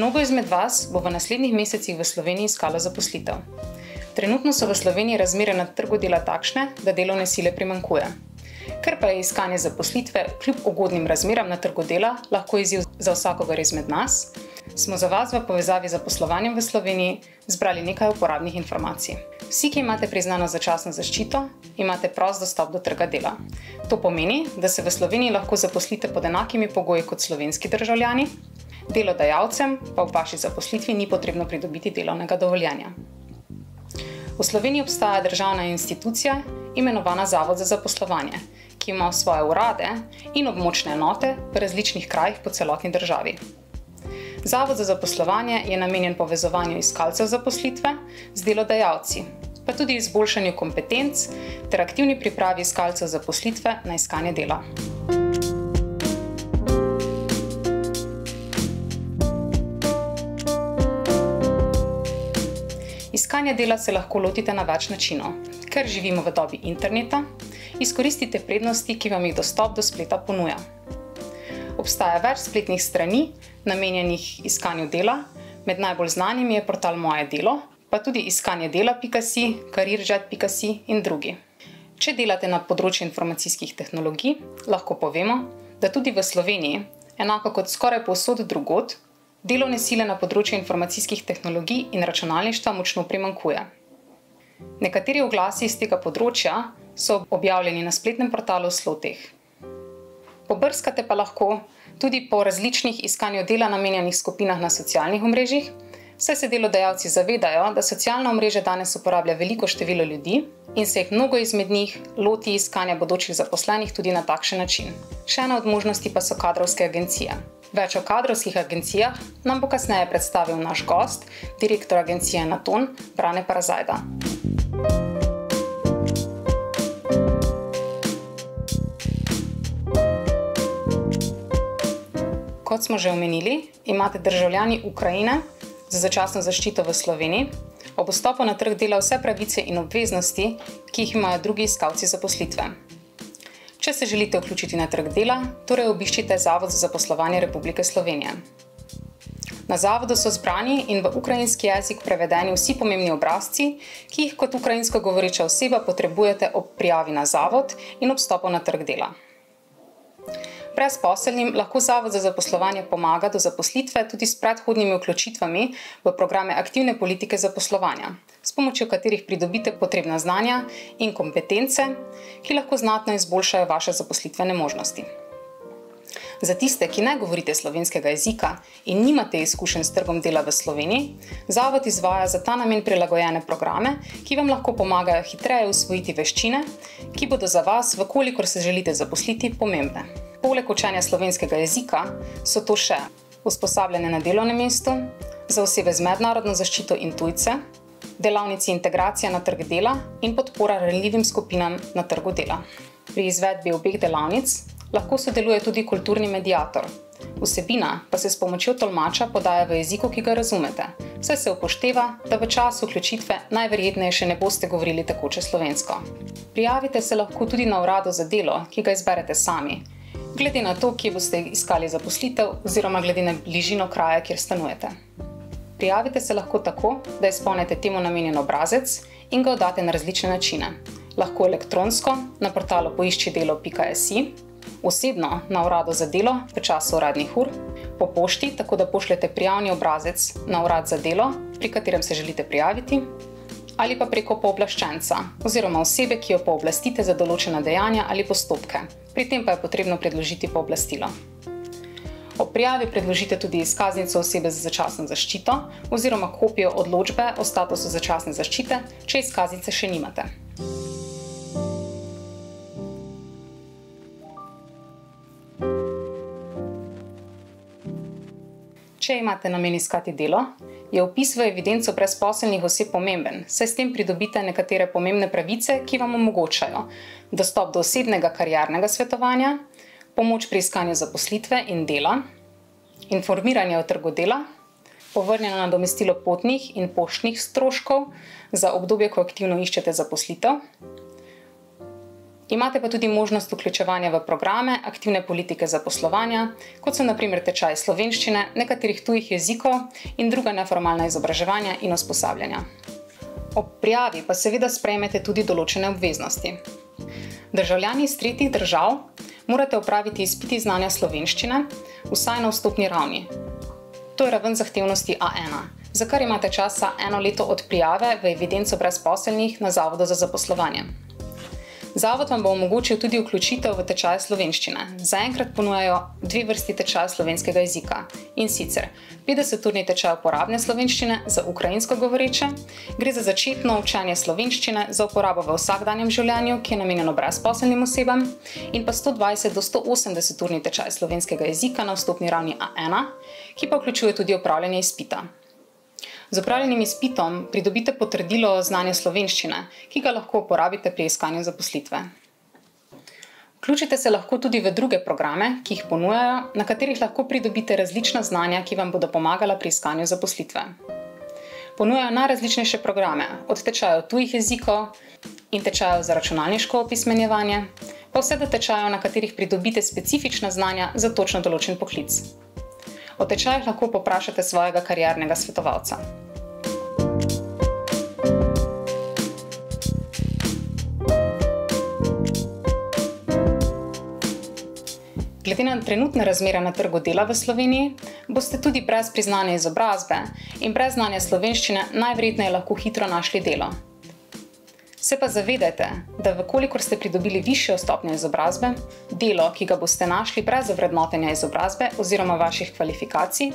Mnogo izmed vas bo v naslednjih mesecih v Sloveniji iskalo zaposlitev. Trenutno so v Sloveniji razmere na trgu dela takšne, da delovne sile primanjkuje. Ker pa je iskanje zaposlitve kljub ugodnim razmeram na trgu dela lahko izziv za vsakogar izmed nas, smo za vas v povezavi z zaposlovanjem v Sloveniji zbrali nekaj uporabnih informacij. Vsi, ki imate priznano začasno zaščito, imate prost dostop do trga dela. To pomeni, da se v Sloveniji lahko zaposlite pod enakimi pogoji kot slovenski državljani, delodajalcem pa v vaši zaposlitvi ni potrebno pridobiti delovnega dovoljenja. V Sloveniji obstaja državna institucija, imenovana Zavod za zaposlovanje, ki ima svoje urade in območne enote v različnih krajih po celotni državi. Zavod za zaposlovanje je namenjen povezovanju iskalcev zaposlitve z delodajalci, pa tudi izboljšanju kompetenc ter aktivni pripravi iskalcev zaposlitve na iskanje dela. Iskanja dela se lahko lotite na več načinov. Ker živimo v dobi interneta, izkoristite prednosti, ki vam jih dostop do spleta ponuja. Obstaja več spletnih strani, namenjenih iskanju dela, med najbolj znanimi je portal Moje delo, pa tudi iskanjedela.si, careerjet.si in drugi. Če delate na področju informacijskih tehnologij, lahko povemo, da tudi v Sloveniji, enako kot skoraj povsod drugod, delovne sile na področju informacijskih tehnologij in računalništva močno primanjkuje. Nekateri oglasi iz tega področja so objavljeni na spletnem portalu Sloteh. Pobrskate pa lahko tudi po različnih iskanju dela namenjenih skupinah na socialnih omrežjih, saj se delodajalci zavedajo, da socialna omrežja danes uporablja veliko število ljudi in se jih mnogo izmed njih loti iskanja bodočih zaposlenih tudi na takšen način. Še ena od možnosti pa so kadrovske agencije. Več o kadrovskih agencijah nam bo kasneje predstavil naš gost, direktor agencije Naton, Brane Parazajda. Kot smo že omenili, imate državljani Ukrajine za začasno zaščito v Sloveniji ob vstopu na trg dela vse pravice in obveznosti, ki jih imajo drugi iskalci zaposlitve. Če se želite vključiti na trg dela, torej obiščite Zavod za zaposlovanje Republike Slovenije. Na zavodu so zbrani in v ukrajinski jezik prevedeni vsi pomembni obrazci, ki jih kot ukrajinsko govoreča oseba potrebujete ob prijavi na zavod in ob vstopu na trg dela. Brezposelnim lahko Zavod za zaposlovanje pomaga do zaposlitve tudi s predhodnimi vključitvami v programe aktivne politike zaposlovanja, s pomočjo katerih pridobite potrebna znanja in kompetence, ki lahko znatno izboljšajo vaše zaposlitvene možnosti. Za tiste, ki ne govorite slovenskega jezika in nimate izkušenj s trgom dela v Sloveniji, Zavod izvaja za ta namen prilagojene programe, ki vam lahko pomagajo hitreje usvojiti veščine, ki bodo za vas, vkolikor se želite zaposliti, pomembne. Poleg učenja slovenskega jezika so to še usposabljanje na delovnem mestu, za osebe z mednarodno zaščito in tujce, delavnici integracija na trg dela in podpora ranljivim skupinam na trgu dela. Pri izvedbi obeh delavnic lahko sodeluje tudi kulturni mediator. Vsebina pa se s pomočjo tolmača podaja v jeziku, ki ga razumete, saj se upošteva, da v času vključitve najverjetneje še ne boste govorili tekoče slovensko. Prijavite se lahko tudi na uradu za delo, ki ga izberete sami, glede na to, kje boste iskali zaposlitev oziroma glede na bližino kraja, kjer stanujete. Prijavite se lahko tako, da izpolnite temu namenjen obrazec in ga oddate na različne načine. Lahko elektronsko na portalu poiščidelo.si, osebno na uradu za delo v času uradnih ur, po pošti, tako da pošljete prijavni obrazec na urad za delo, pri katerem se želite prijaviti, ali pa preko pooblaščenca oziroma osebe, ki jo pooblastite za določena dejanja ali postopke. Pri tem pa je potrebno predložiti pooblastilo. Ob prijavi predložite tudi izkaznico osebe za začasno zaščito oziroma kopijo odločbe o statusu začasne zaščite, če izkaznice še nimate. Če imate namen iskati delo, je vpis v evidenco brezposelnih oseb pomemben, saj s tem pridobite nekatere pomembne pravice, ki vam omogočajo dostop do osebnega kariernega svetovanja, pomoč pri iskanju zaposlitve in dela, informiranje o trgu dela, povrnjeno nadomestilo potnih in poštnih stroškov za obdobje, ko aktivno iščete zaposlitev, Imate pa tudi možnost vključevanja v programe aktivne politike zaposlovanja, kot so na primer tečaj slovenščine, nekaterih tujih jezikov in druga neformalna izobraževanja in usposabljanja. Ob prijavi pa seveda sprejmete tudi določene obveznosti. Državljani iz tretjih držav morate opraviti izpit iz znanja slovenščine, vsaj na vstopni ravni. To je raven zahtevnosti A1, za kar imate časa 1 leto od prijave v evidenco brezposelnih na Zavodu za zaposlovanje. Zavod vam bo omogočil tudi vključitev v tečaj slovenščine. Zaenkrat ponujajo 2 vrsti tečaja slovenskega jezika, in sicer 50-urni tečaj uporabne slovenščine za ukrajinsko govoreče, gre za začetno učenje slovenščine za uporabo v vsakdanjem življenju, ki je namenjeno brezposelnim osebam, in pa 120 do 180-urni tečaj slovenskega jezika na vstopni ravni A1, ki pa vključuje tudi opravljanje izpita. Z opravljenim izpitom pridobite potrdilo o znanju slovenščine, ki ga lahko uporabite pri iskanju zaposlitve. Vključite se lahko tudi v druge programe, ki jih ponujajo, na katerih lahko pridobite različna znanja, ki vam bodo pomagala pri iskanju zaposlitve. Ponujajo najrazličnejše programe, od tečajev tujih jezikov in tečajev za računalniško opismenjevanje, pa vse do tečajev, na katerih pridobite specifična znanja za točno določen poklic. O tečajih lahko povprašate svojega kariernega svetovalca. Glede na trenutne razmere na trgu dela v Sloveniji, boste tudi brez priznane izobrazbe in brez znanja slovenščine najverjetneje lahko hitro našli delo. Se pa zavedajte, da vkolikor ste pridobili višjo stopnjo izobrazbe, delo, ki ga boste našli brez ovrednotenja izobrazbe oziroma vaših kvalifikacij,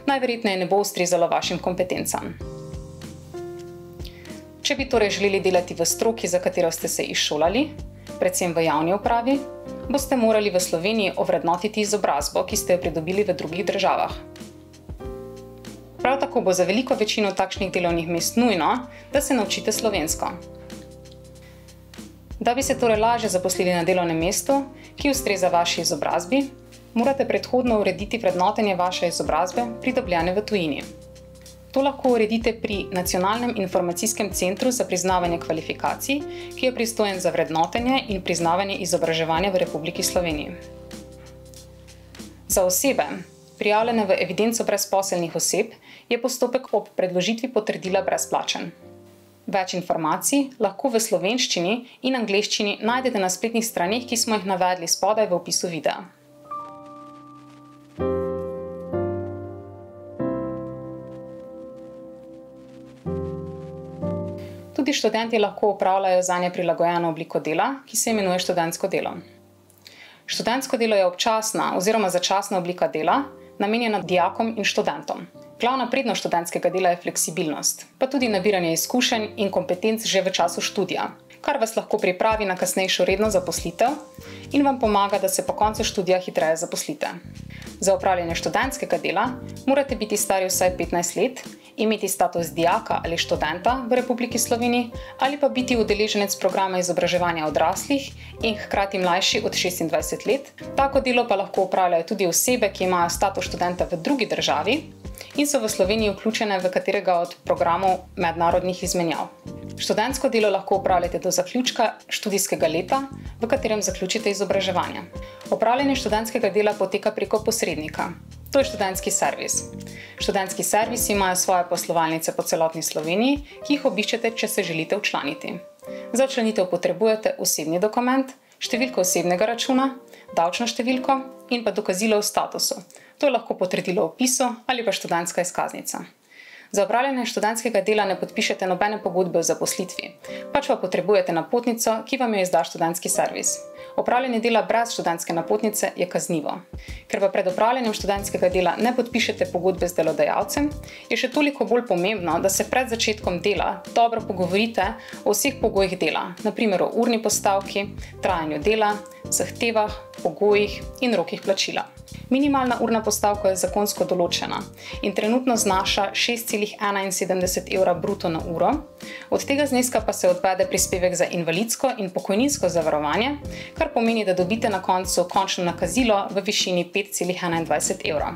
najverjetneje ne bo ustrezalo vašim kompetencam. Če bi torej želeli delati v stroki, za katero ste se izšolali, predvsem v javni upravi, boste morali v Sloveniji ovrednotiti izobrazbo, ki ste jo pridobili v drugih državah. Prav tako bo za veliko večino takšnih delovnih mest nujno, da se naučite slovensko. Da bi se torej lažje zaposlili na delovnem mestu, ki ustreza vaši izobrazbi, morate predhodno urediti vrednotenje vaše izobrazbe, pridobljene v tujini. To lahko uredite pri Nacionalnem informacijskem centru za priznavanje kvalifikacij, ki je pristojen za vrednotenje in priznavanje izobraževanja v Republiki Sloveniji. Za osebe, prijavljene v evidenco brezposelnih oseb, je postopek ob predložitvi potrdila brezplačen. Več informacij lahko v slovenščini in angleščini najdete na spletnih straneh, ki smo jih navedli spodaj v opisu videa. Tudi študenti lahko opravljajo zanje prilagojeno obliko dela, ki se imenuje študentsko delo. Študentsko delo je občasna oziroma začasna oblika dela, namenjena dijakom in študentom. Glavna prednost študentskega dela je fleksibilnost, pa tudi nabiranje izkušenj in kompetenc že v času študija, kar vas lahko pripravi na kasnejšo redno zaposlitev in vam pomaga, da se po koncu študija hitreje zaposlite. Za opravljanje študentskega dela morate biti stari vsaj 15 let, imeti status dijaka ali študenta v Republiki Sloveniji ali pa biti udeleženec programa izobraževanja odraslih in hkrati mlajši od 26 let. Tako delo pa lahko opravljajo tudi osebe, ki imajo status študenta v drugi državi in so v Sloveniji vključene v katerega od programov mednarodnih izmenjav. Študentsko delo lahko opravljate do zaključka študijskega leta, v katerem zaključite izobraževanje. Opravljanje študentskega dela poteka preko posrednika. To je študentski servis. Študentski servisi imajo svoje poslovalnice po celotni Sloveniji, ki jih obiščete, če se želite včlaniti. Za včlanitev potrebujete osebni dokument, številko osebnega računa, davčno številko in pa dokazilo o statusu. To je lahko potrdilo o vpisu ali pa študentska izkaznica. Za opravljanje študentskega dela ne podpišete nobene pogodbe o zaposlitvi, pač pa potrebujete napotnico, ki vam jo izda študentski servis. Opravljanje dela brez študentske napotnice je kaznivo. Ker pa pred opravljanjem študentskega dela ne podpišete pogodbe z delodajalcem, je še toliko bolj pomembno, da se pred začetkom dela dobro pogovorite o vseh pogojih dela, na primer o urni postavki, trajanju dela, zahtevah, pogojih in rokih plačila. Minimalna urna postavka je zakonsko določena in trenutno znaša 6,71 evra bruto na uro, od tega zneska pa se odvede prispevek za invalidsko in pokojninsko zavarovanje, kar pomeni, da dobite na koncu končno nakazilo v višini 5,21 evra.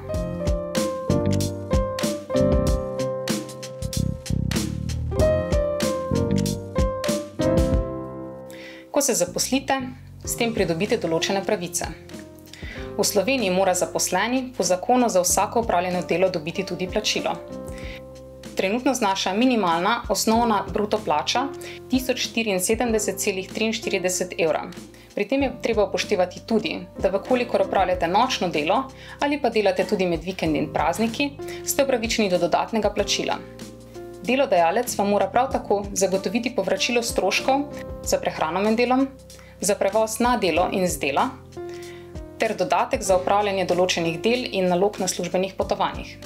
Ko se zaposlite, s tem pridobite določene pravice. V Sloveniji mora zaposleni po zakonu za vsako opravljeno delo dobiti tudi plačilo. Trenutno znaša minimalna osnovna bruto plača 1074,43 evra. Pri tem je treba upoštevati tudi, da vkolikor opravljate nočno delo ali pa delate tudi med vikendi in prazniki, ste upravičeni do dodatnega plačila. Delodajalec vam mora prav tako zagotoviti povračilo stroškov za prehrano med delom, za prevoz na delo in z dela, ter dodatek za opravljanje določenih del in nalog na službenih potovanjih.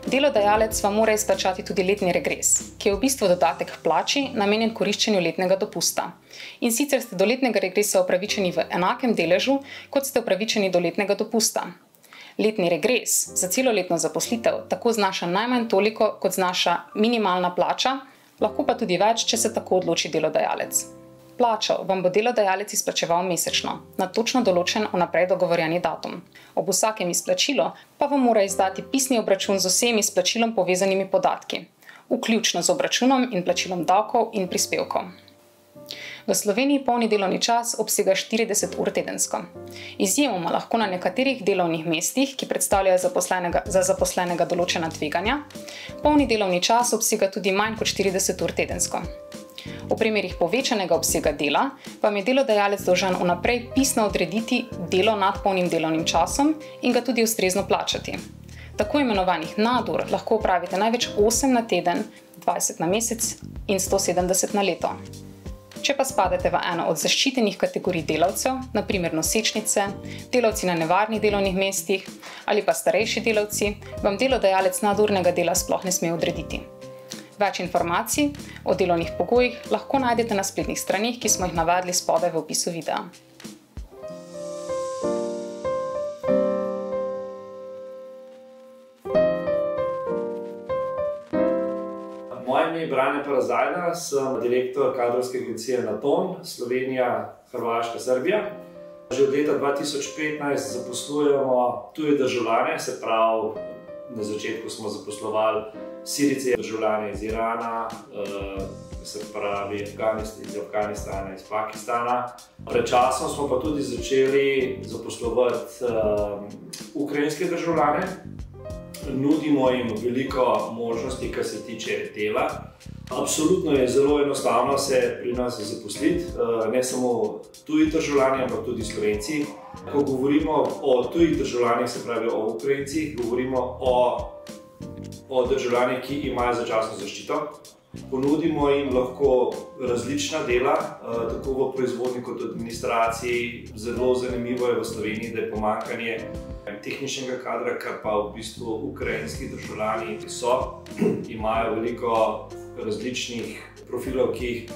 Delodajalec vam mora izplačati tudi letni regres, ki je v bistvu dodatek k plači namenjen koriščenju letnega dopusta. In sicer ste do letnega regresa upravičeni v enakem deležu, kot ste upravičeni do letnega dopusta. Letni regres za celoletno zaposlitev tako znaša najmanj toliko, kot znaša minimalna plača, lahko pa tudi več, če se tako odloči delodajalec. Plačo vam bo delodajalec izplačeval mesečno, na točno določen vnaprej dogovorjeni datum. Ob vsakem izplačilu pa vam mora izdati pisni obračun z vsemi izplačilom povezanimi podatki, vključno z obračunom in plačilom davkov in prispevkov. V Sloveniji polni delovni čas obsega 40 ur tedensko. Izjemoma lahko na nekaterih delovnih mestih, ki predstavljajo za zaposlenega določena tveganja, polni delovni čas obsega tudi manj kot 40 ur tedensko. V primerih povečanega obsega dela vam je delodajalec dolžan vnaprej pisno odrediti delo nad polnim delovnim časom in ga tudi ustrezno plačati. Tako imenovanih nadur lahko opravite največ 8 na teden, 20 na mesec in 170 na leto. Če pa spadate v eno od zaščitenih kategorij delavcev, na primer nosečnice, delavci na nevarnih delovnih mestih ali pa starejši delavci, vam delodajalec nadurnega dela sploh ne sme odrediti. Več informacij o delovnih pogojih lahko najdete na spletnih straneh, ki smo jih navedli spodaj v opisu videa. Moje ime je Brane Parazajda, sem direktor kadrovske agencije Naton, Slovenija, Hrvaška, Srbija. Že od leta 2015 zaposlujemo tuje državljane, se pravi, na začetku smo zaposlovali Sirijce, državljane iz Irana, se pravi iz Afganistana, iz Pakistana. Pred časom smo pa tudi začeli zaposlovati ukrajinske državljane. Nudimo jim veliko možnosti, kar se tiče dela. Absolutno je zelo enostavno se pri nas zaposliti, ne samo tuji državljani, ampak tudi Slovenci. Ko govorimo o tujih državljanih, se pravi o Ukrajincih, govorimo o državljanih, ki imajo začasno zaščito. Ponudimo jim lahko različna dela, tako v proizvodnji kot administraciji. Zelo zanimivo je v Sloveniji, da je pomanjkanje tehničnega kadra, kar pa v bistvu ukrajinski državljani so. Imajo veliko različnih profilov, ki jih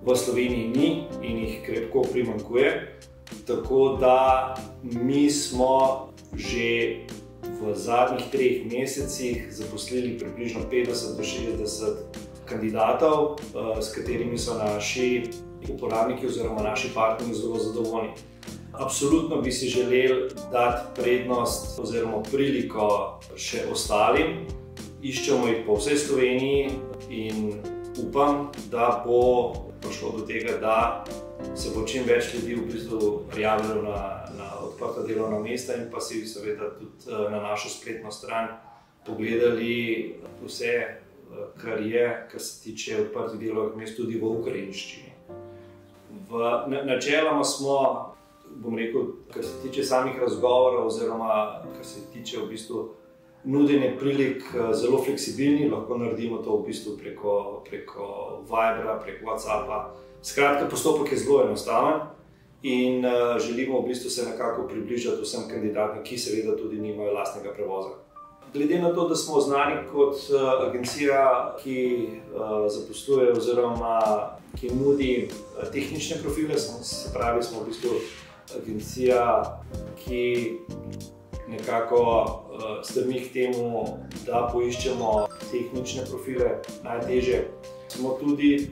v Sloveniji ni in jih krepko primanjkuje. Tako da mi smo že v zadnjih 3 mesecih zaposlili približno 50 do 60 kandidatov, s katerimi so naši uporabniki oziroma naši partnerji zelo zadovoljni. Absolutno bi si želeli dati prednost oziroma priliko še ostalim. Iščemo jih po vsej Sloveniji in upam, da bo prišlo do tega, da se bo čim več ljudi v bistvu prijavilo na odprta delovna mesta in pa si seveda tudi na našo spletno stran pogledali vse, kar je, kar se tiče odprtih delovnih mest tudi v ukrajinščini. Načeloma smo, bom rekel, kar se tiče samih razgovorov oziroma kar se tiče v bistvu nudenje prilik, zelo fleksibilni, lahko naredimo to v bistvu preko Vibera, preko WhatsAppa. Skratka, postopek je zelo enostaven in želimo v bistvu se nekako približati vsem kandidatom, ki seveda tudi nimajo lastnega prevoza. Glede na to, da smo znani kot agencija, ki zaposluje oziroma ki nudi tehnične profile, se pravi, smo v bistvu agencija, ki nekako stremi k temu, da poiščemo tehnične profile najtežje. Smo tudi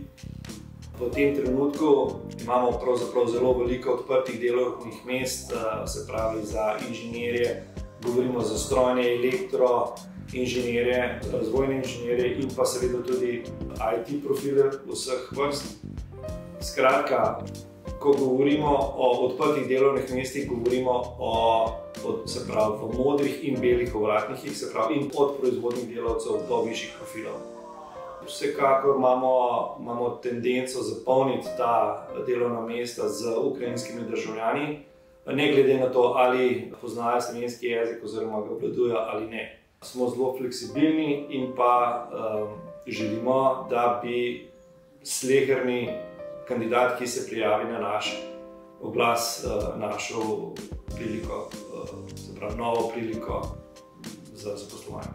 v tem trenutku, imamo pravzaprav zelo veliko odprtih delovnih mest, se pravi za inženirje, govorimo za strojne, elektro inženirje, razvojne inženirje in pa seveda tudi IT profile vseh vrst. Skratka, Ko govorimo o odprtih delovnih mestih, govorimo v modrih in belih ovratnikih, se pravi in od proizvodnih delavcev do višjih profilov. Vsekakor imamo tendenco zapolniti ta delovna mesta z ukrajinskimi državljani, ne glede na to, ali poznajo slovenski jezik oziroma ga obvladujejo ali ne. Smo zelo fleksibilni in pa želimo, da bi sleherni kandidat, ki se prijavi na naš oglas, našel priliko, se pravi novo priliko za zaposlovanje.